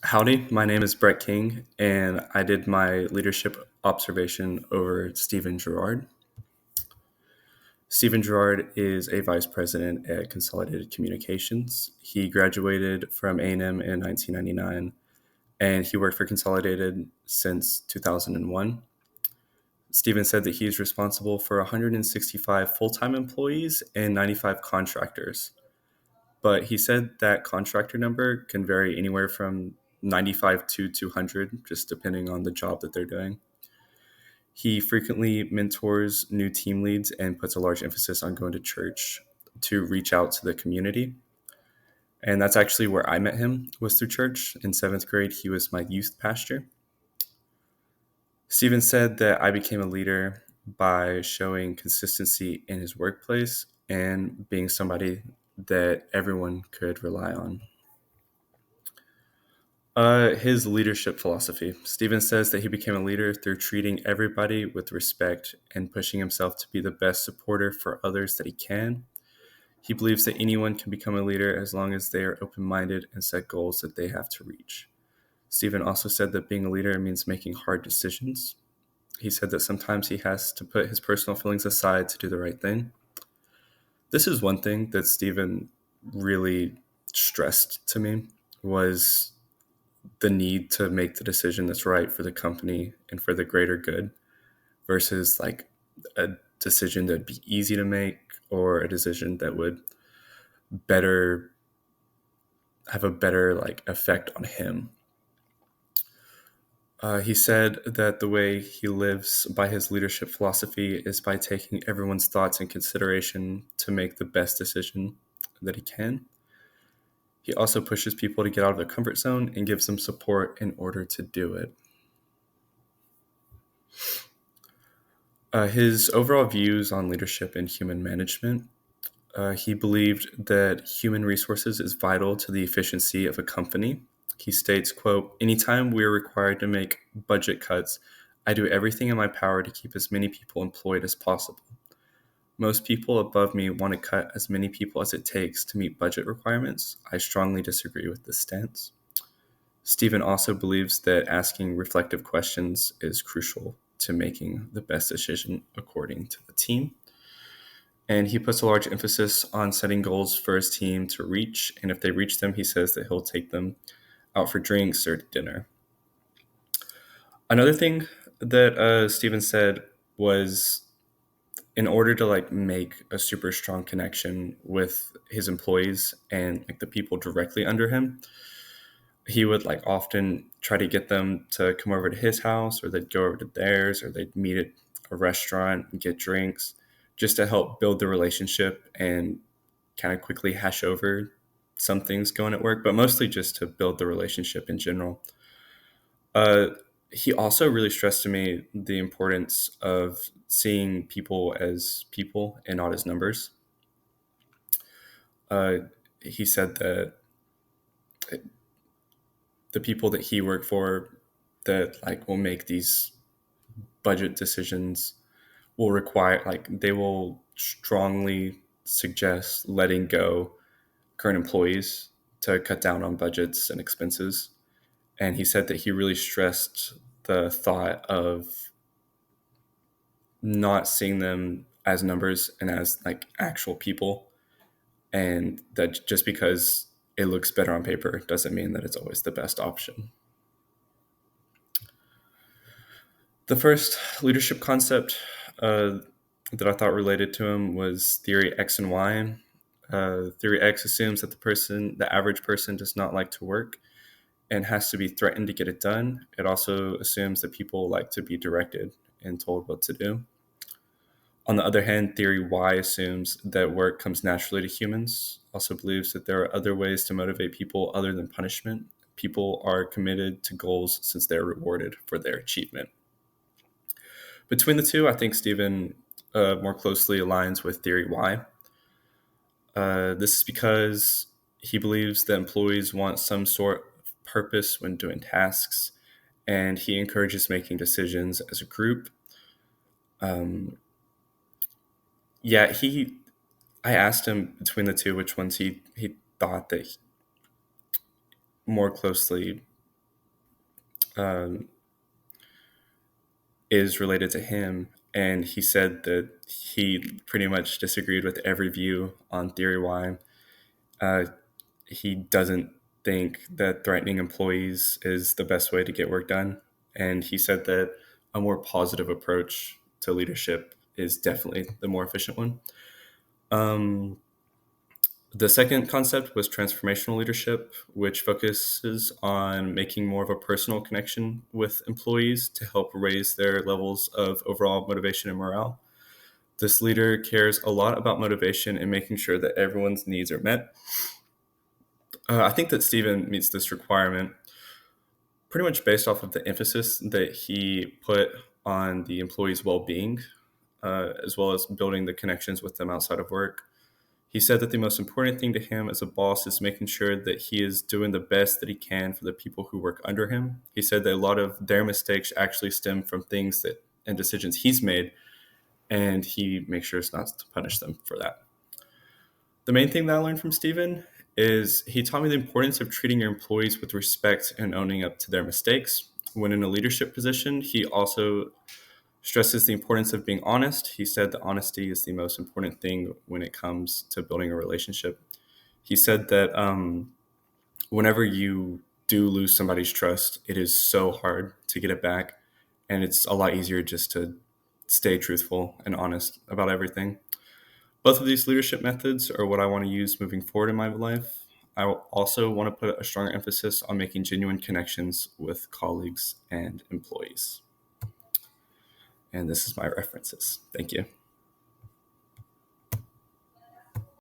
Howdy, my name is Brett King, and I did my leadership observation over Stephen Gerard. Stephen Gerard is a vice president at Consolidated Communications. He graduated from A&M in 1999, and he worked for Consolidated since 2001. Stephen said that he is responsible for 165 full-time employees and 95 contractors. But he said that contractor number can vary anywhere from 95 to 200, just depending on the job that they're doing. He frequently mentors new team leads and puts a large emphasis on going to church to reach out to the community. And that's actually where I met him, was through church. In seventh grade, he was my youth pastor. Stephen said that I became a leader by showing consistency in his workplace and being somebody that everyone could rely on. His leadership philosophy. Stephen says that he became a leader through treating everybody with respect and pushing himself to be the best supporter for others that he can. He believes that anyone can become a leader as long as they are open minded and set goals that they have to reach. Stephen also said that being a leader means making hard decisions. He said that sometimes he has to put his personal feelings aside to do the right thing. This is one thing that Stephen really stressed to me was the need to make the decision that's right for the company and for the greater good versus like a decision that'd be easy to make or a decision that would better have a better like effect on him. He said that the way he lives by his leadership philosophy is by taking everyone's thoughts in consideration to make the best decision that he can. He also pushes people to get out of their comfort zone and gives them support in order to do it. His overall views on leadership and human management. He believed that human resources is vital to the efficiency of a company. He states, quote, "Anytime we are required to make budget cuts, I do everything in my power to keep as many people employed as possible. Most people above me want to cut as many people as it takes to meet budget requirements. I strongly disagree with this stance." Stephen also believes that asking reflective questions is crucial to making the best decision according to the team. And he puts a large emphasis on setting goals for his team to reach. And if they reach them, he says that he'll take them out for drinks or dinner. Another thing that Stephen said was in order to like make a super strong connection with his employees and like the people directly under him, he would like often try to get them to come over to his house or they'd go over to theirs or they'd meet at a restaurant and get drinks just to help build the relationship and kind of quickly hash over some things going at work, but mostly just to build the relationship in general. Uh, he also really stressed to me the importance of seeing people as people and not as numbers. Uh, he said that the people that he worked for that like will make these budget decisions will require like they will strongly suggest letting go current employees to cut down on budgets and expenses. And he said that he really stressed the thought of not seeing them as numbers and as like actual people, and that just because it looks better on paper doesn't mean that it's always the best option. The first leadership concept that I thought related to him was theory X and Y. Theory X assumes that the average person, does not like to work and has to be threatened to get it done. It also assumes that people like to be directed and told what to do. On the other hand, theory Y assumes that work comes naturally to humans, also believes that there are other ways to motivate people other than punishment. People are committed to goals since they're rewarded for their achievement. Between the two, I think Stephen more closely aligns with theory Y. This is because he believes that employees want some sort of purpose when doing tasks, and he encourages making decisions as a group. Um, yeah, I asked him between the two which ones he thought that more closely um, is related to him. And he said that he pretty much disagreed with every view on Theory Y. Uh, he doesn't think that threatening employees is the best way to get work done. And he said that a more positive approach to leadership is definitely the more efficient one. Um, the second concept was transformational leadership, which focuses on making more of a personal connection with employees to help raise their levels of overall motivation and morale. This leader cares a lot about motivation and making sure that everyone's needs are met. I think that Stephen meets this requirement pretty much based off of the emphasis that he put on the employees' well-being, as well as building the connections with them outside of work. He said that the most important thing to him as a boss is making sure that he is doing the best that he can for the people who work under him. He said that a lot of their mistakes actually stem from things that and decisions he's made, and he makes sure not to punish them for that. The main thing that I learned from Stephen is he taught me the importance of treating your employees with respect and owning up to their mistakes. When in a leadership position, he also stresses the importance of being honest. He said that honesty is the most important thing when it comes to building a relationship. He said that whenever you do lose somebody's trust, it is so hard to get it back. And it's a lot easier just to stay truthful and honest about everything. Both of these leadership methods are what I want to use moving forward in my life. I also want to put a stronger emphasis on making genuine connections with colleagues and employees. And this is my references. Thank you.